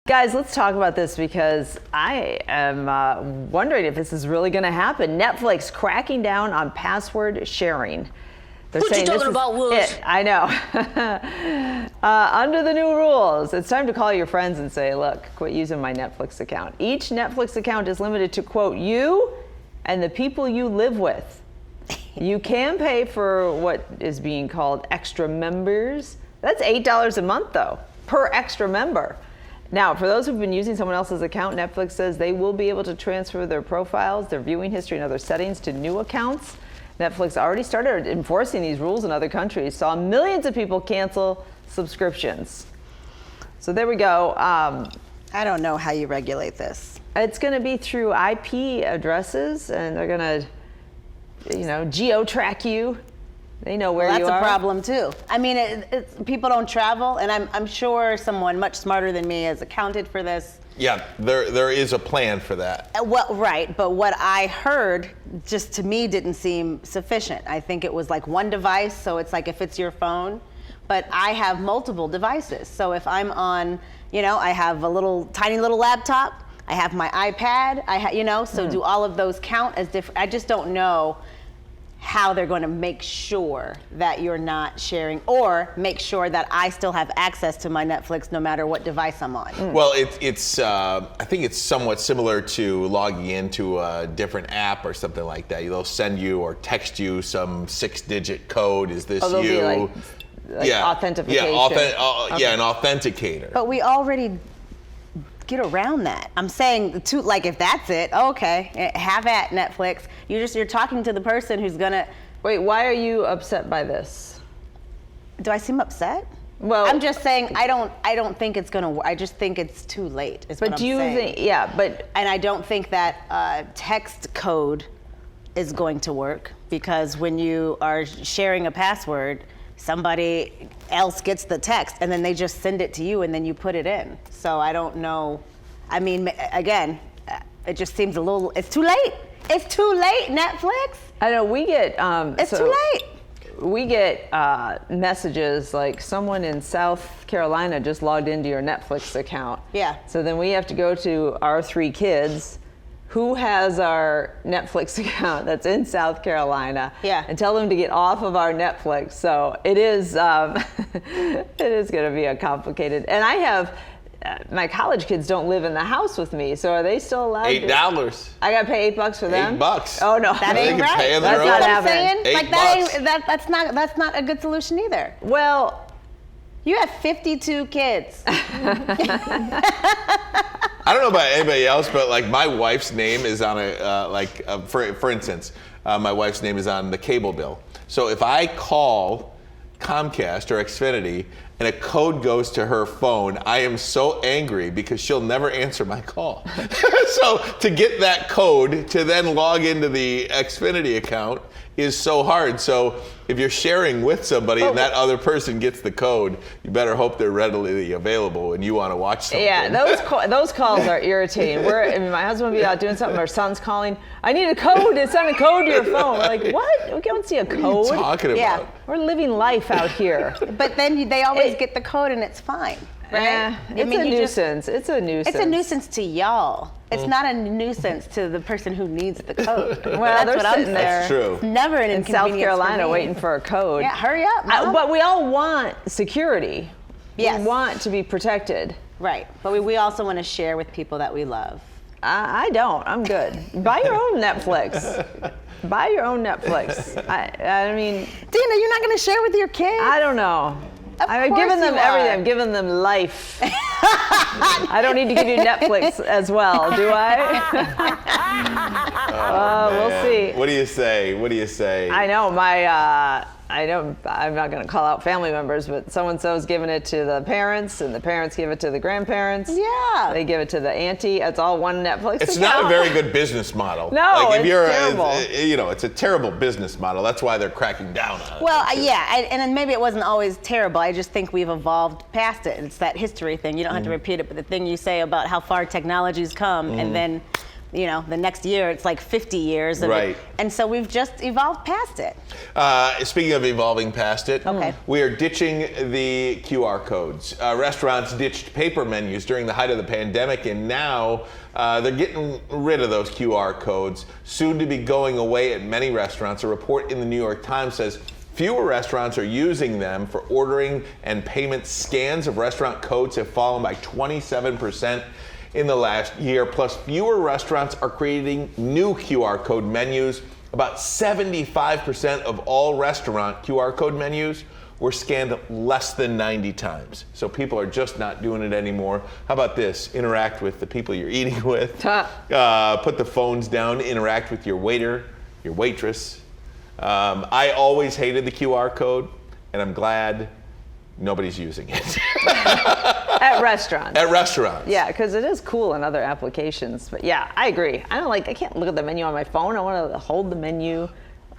Guys, let's talk about this because I am wondering if this is really going to happen. Netflix cracking down on password sharing. They're What you talking about, Willis? I know. Under the new rules, it's time to call your friends and say, look, quit using my Netflix account. Each Netflix account is limited to, quote, you and the people you live with. You can pay for what is being called extra members. That's $8 a month, though, per extra member. Now, for those who've been using someone else's account, Netflix says they will be able to transfer their profiles, their viewing history, and other settings to new accounts. Netflix already started enforcing these rules in other countries, saw millions of people cancel subscriptions. So there we go. I don't know how you regulate this. It's going to be through IP addresses, and they're going to, geo-track you. They know where you are. That's a problem too. I mean, people don't travel, and I'm sure someone much smarter than me has accounted for this. Yeah, there is a plan for that. Well, right, but what I heard just to me didn't seem sufficient. I think it was like one device, so it's like if it's your phone, but I have multiple devices. So if I'm on, I have a tiny little laptop, I have my iPad, so do all of those count as different? I just don't know how they're going to make sure that you're not sharing, or make sure that I still have access to my Netflix no matter what device I'm on. Well, it's I think it's somewhat similar to logging into a different app or something like that. They'll send you or text you some 6-digit code. Is this they'll you? Be like authentication. Yeah, an authenticator. But we already get around that. I'm saying, if that's it, okay, have at Netflix. You're talking to the person who's gonna. Wait, why are you upset by this? Do I seem upset? Well, I'm just saying I don't think it's gonna. I just think it's too late. But do you think? Yeah, but and I don't think that text code is going to work, because when you are sharing a password, somebody else gets the text and then they just send it to you and then you put it in. So I don't know. I mean, again, it just seems it's too late. It's too late, Netflix. I know we get. It's too late. We get messages like someone in South Carolina just logged into your Netflix account. Yeah. So then we have to go to our 3 kids who has our Netflix account that's in South Carolina, and tell them to get off of our Netflix. So it is it is going to be a complicated. And I have my college kids don't live in the house with me, so are they still allowed? $8. I got to pay $8 for them. $8. Oh no, that ain't right. That's not happening. That's not a good solution either. Well, you have 52 kids. I don't know about anybody else, but like my wife's name is on for instance, my wife's name is on the cable bill. So if I call Comcast or Xfinity and a code goes to her phone, I am so angry because she'll never answer my call. So to get that code to then log into the Xfinity account is so hard. So if you're sharing with somebody and that other person gets the code, you better hope they're readily available and you want to watch something. Yeah, those calls are irritating. My husband will be out doing something, our son's calling, I need a code, it's on a code to your phone. We're like, what? We don't see a code. What are you talking about? Yeah. We're living life out here. But then they always get the code and it's fine. Right? It's a nuisance. It's a nuisance. It's a nuisance to y'all. It's not a nuisance to the person who needs the code. Well, they're sitting there. That's true. It's never an inconvenience in South Carolina for me. waiting for a code. Yeah, hurry up, Mom. But we all want security. Yes. We want to be protected. Right. But we also want to share with people that we love. I don't. I'm good. Buy your own Netflix. Buy your own Netflix. I mean, Dina, you're not going to share with your kids? I don't know. I've given them everything. I'm giving them life. I don't need to give you Netflix as well, do I? We'll see. What do you say? I know I'm not going to call out family members, but so-and-so's giving it to the parents, and the parents give it to the grandparents. Yeah. They give it to the auntie. It's all one Netflix It's account. not a very good business model. No, it's terrible. It's a terrible business model. That's why they're cracking down on it. Well, and then maybe it wasn't always terrible. I just think we've evolved past it. It's that history thing. You don't have to repeat it, but the thing you say about how far technology's come, and then the next year it's like 50 years. Right. And so we've just evolved past it. Speaking of evolving past it, Okay. we are ditching the QR codes. Restaurants ditched paper menus during the height of the pandemic, and now they're getting rid of those QR codes, soon to be going away at many restaurants. A report in the New York Times says fewer restaurants are using them for ordering and payment. Scans of restaurant codes have fallen by 27% in the last year. Plus, fewer restaurants are creating new QR code menus. About 75% of all restaurant QR code menus were scanned less than 90 times. So people are just not doing it anymore. How about this? Interact with the people you're eating with. Put the phones down, interact with your waiter, your waitress. I always hated the QR code, and I'm glad nobody's using it. At restaurants. At restaurants. Yeah, because it is cool in other applications. But yeah, I agree. I can't look at the menu on my phone. I want to hold the menu.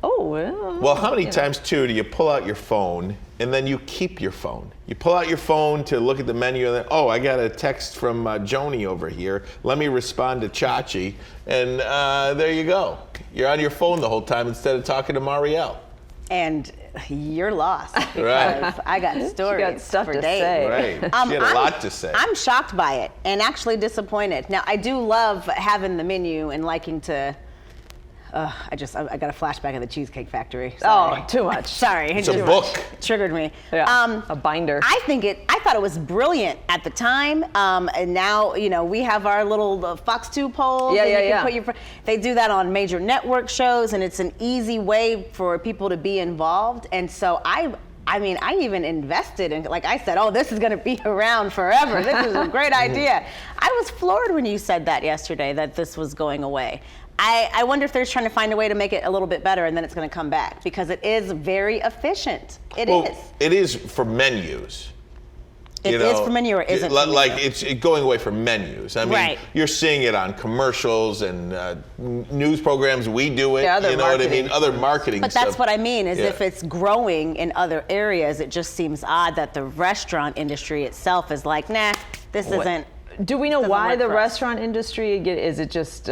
Oh, well, how many times, too, do you pull out your phone and then you keep your phone? You pull out your phone to look at the menu and then, I got a text from Joni over here. Let me respond to Chachi. And there you go. You're on your phone the whole time instead of talking to Marielle. And you're lost. Right. Because I got stories got stuff for to days. say. Right. She had a lot to say. I'm shocked by it and actually disappointed. Now, I do love having the menu and liking to. I got a flashback of the Cheesecake Factory. Sorry. Oh, too much. Sorry. It's a book. Triggered me. Yeah, a binder. I thought it was brilliant at the time. And now, we have our little Fox 2 polls. They do that on major network shows, and it's an easy way for people to be involved. And so I even invested in, like I said, this is going to be around forever. This is a great idea. I was floored when you said that yesterday, that this was going away. I wonder if they're trying to find a way to make it a little bit better, and then it's going to come back, because it is very efficient. It is. It is for menus. It is for menu or isn't for like menu? it's going away from menus. I mean, Right. You're seeing it on commercials and news programs. We do it. Yeah, other you know what I marketing. mean? Other marketing But stuff. that's what I mean, is Yeah. if it's growing in other areas, it just seems odd that the restaurant industry itself is like, nah, this isn't. Do we know doesn't why work the for us. restaurant industry, is it just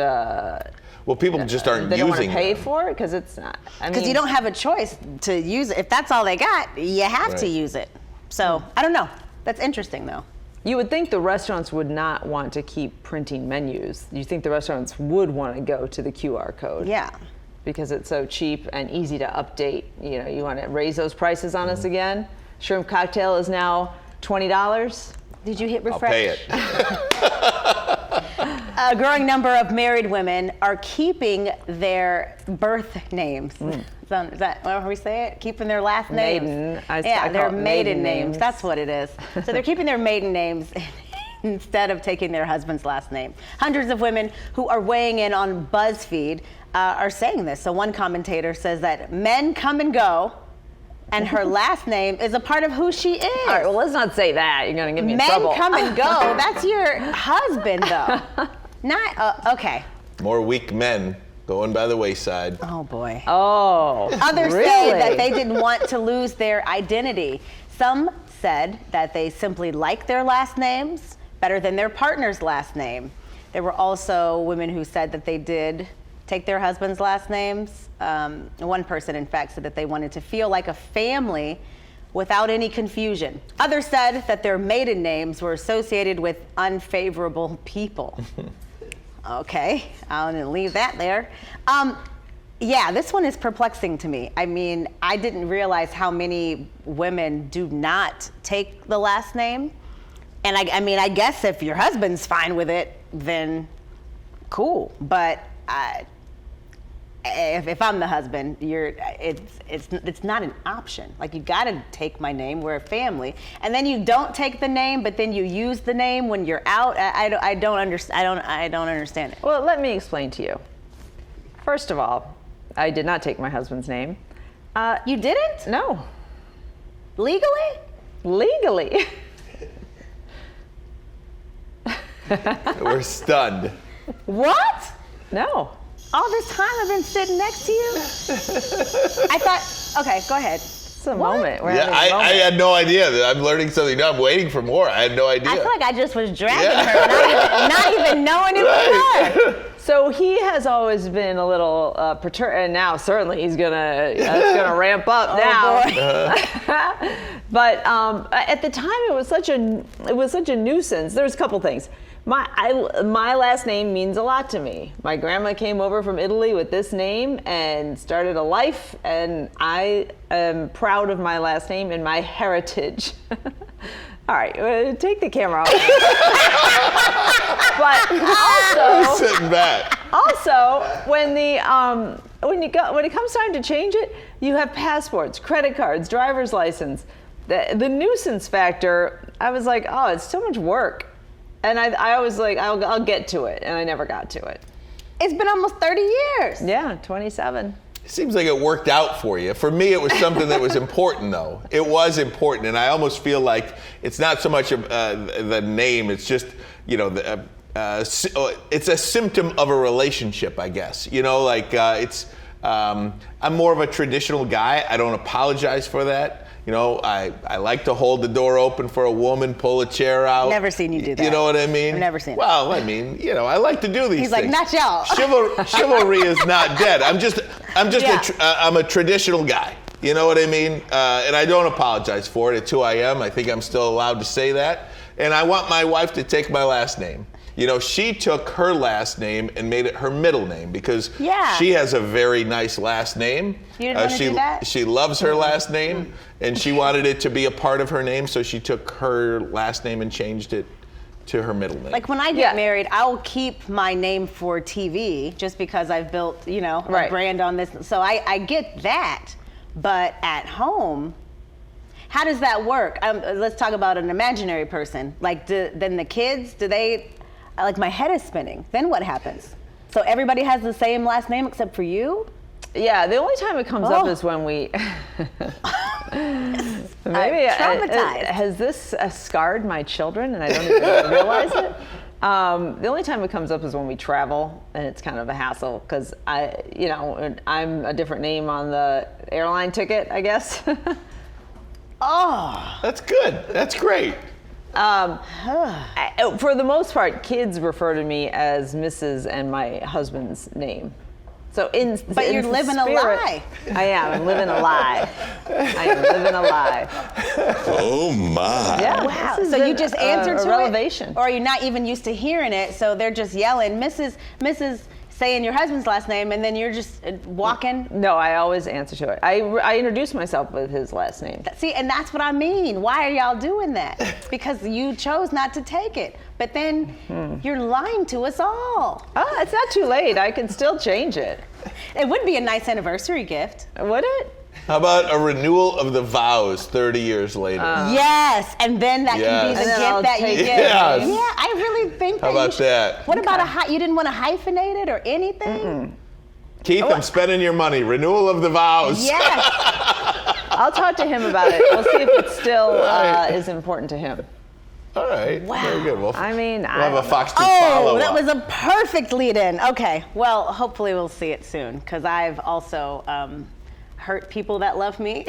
Well, people just aren't they don't want to using pay them. for it? Because it's not. Because you don't have a choice to use it. If that's all they got, you have to Right. use it. So, I don't know. That's interesting, though. You would think the restaurants would not want to keep printing menus. You think the restaurants would want to go to the QR code. Yeah. Because it's so cheap and easy to update. You want to raise those prices on us again? Shrimp cocktail is now $20. Did you hit I'll refresh? pay it. A growing number of married women are keeping their birth names. Is that how we say it? Keeping their last names. Maiden. I Their call it maiden maiden names. names. That's what it is. So they're keeping their maiden names instead of taking their husband's last name. Hundreds of women who are weighing in on BuzzFeed are saying this. So one commentator says that men come and go, and her last name is a part of who she is. All right, well, let's not say that. You're going to get me in Men trouble. come and go. That's your husband, though. Not, okay. More weak men going by the wayside. Oh, boy. Oh, Others really? say that they didn't want to lose their identity. Some said that they simply like their last names better than their partner's last name. There were also women who said that they did take their husband's last names. One person, in fact, said that they wanted to feel like a family without any confusion. Others said that their maiden names were associated with unfavorable people. Okay, I'm gonna leave that there. Yeah, this one is perplexing to me. I mean, I didn't realize how many women do not take the last name. And I mean, I guess if your husband's fine with it, then cool. But if I'm the husband, it's not an option. Like, you got to take my name. We're a family, and then you don't take the name, but then you use the name when you're out. I don't understand it. Well, let me explain to you. First of all, I did not take my husband's name. You didn't? No. Legally? Legally. We're stunned. What? No. All this time I've been sitting next to you? I thought, okay, go ahead. It's a moment. We're Yeah, having a moment. I had no idea. I'm learning something new. I'm waiting for more. I had no idea. I feel like I just was dragging her, not even knowing it was her. So he has always been a little perturbed, and now certainly he's gonna ramp up now. Boy. But at the time, it was such a nuisance. There was a couple things. My last name means a lot to me. My grandma came over from Italy with this name and started a life, and I am proud of my last name and my heritage. All right, take the camera off. But also, Sitting back. also, when it comes time to change it, you have passports, credit cards, driver's license. The nuisance factor, I was like, oh, it's so much work. And I was like, I'll get to it, and I never got to it. It's been almost 30 years. Yeah, 27. It seems like it worked out for you. For me, it was something that was important, though. It was important, and I almost feel like it's not so much the name. It's just, it's a symptom of a relationship, I guess. I'm more of a traditional guy. I don't apologize for that. I like to hold the door open for a woman, pull a chair out. Never seen you do that. You know what I mean? I've never seen it. Well, I mean, I like to do these He's things. like, not y'all. Chivalry is not dead. Yeah. I'm a traditional guy. You know what I mean? And I don't apologize for it. It's who I am. I think I'm still allowed to say that. And I want my wife to take my last name. She took her last name and made it her middle name because she has a very nice last name. You didn't want to do that? She loves her last name, and she wanted it to be a part of her name, so she took her last name and changed it to her middle name. Like when I get married, I will keep my name for TV just because I've built, a brand on this. So I get that, but at home, how does that work? Let's talk about an imaginary person. Like, then the kids, like my head is spinning. Then what happens? So everybody has the same last name except for you? Yeah, the only time it comes up is when we. Maybe traumatized. Has this scarred my children and I don't even realize it? The only time it comes up is when we travel, and it's kind of a hassle because I'm a different name on the airline ticket, I guess. Oh, That's good. That's great. For the most part, kids refer to me as Mrs. and my husband's name. So but you're living a lie. I am. I'm living a lie. I am living a lie. Oh my. Yeah. Wow. This So is you just answer to revelation. it? Or you're not even used to hearing it, so they're just yelling, Mrs., saying your husband's last name, and then you're just walking? No, I always answer to it. I introduce myself with his last name. See, and that's what I mean. Why are y'all doing that? It's because you chose not to take it. But then you're lying to us all. Oh, it's not too late. I can still change it. It would be a nice anniversary gift. Would it? How about a renewal of the vows 30 years later? Yes, and then that can be the And then gift I'll that you take get. it. Yes. Yeah, I really think How that about that? What about you didn't want to hyphenate it or anything? Keith, I'm spending your money. Renewal of the vows. Yes. I'll talk to him about it. We'll see if it still is important to him. All right. Wow. Very good. We'll I mean, we'll I have a don't know. Fox 2 Oh, follow-up. that was a perfect lead-in. Okay, well, hopefully we'll see it soon because I've also hurt people that love me.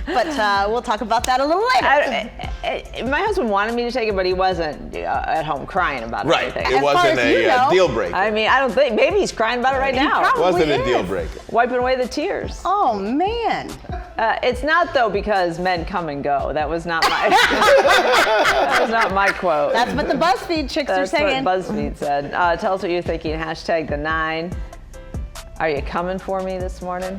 But we'll talk about that a little later. My husband wanted me to take it, but he wasn't at home crying about it. Right. Or anything. It As far wasn't as you a know. deal breaker. I mean, I don't think. Maybe he's crying about it right now. probably It wasn't a is. deal breaker. Wiping away the tears. Oh, man. It's not though because men come and go. That was not my. That was not my quote. That's what the BuzzFeed chicks are That's saying. what BuzzFeed said. Tell us what you're thinking. #the9. Are you coming for me this morning?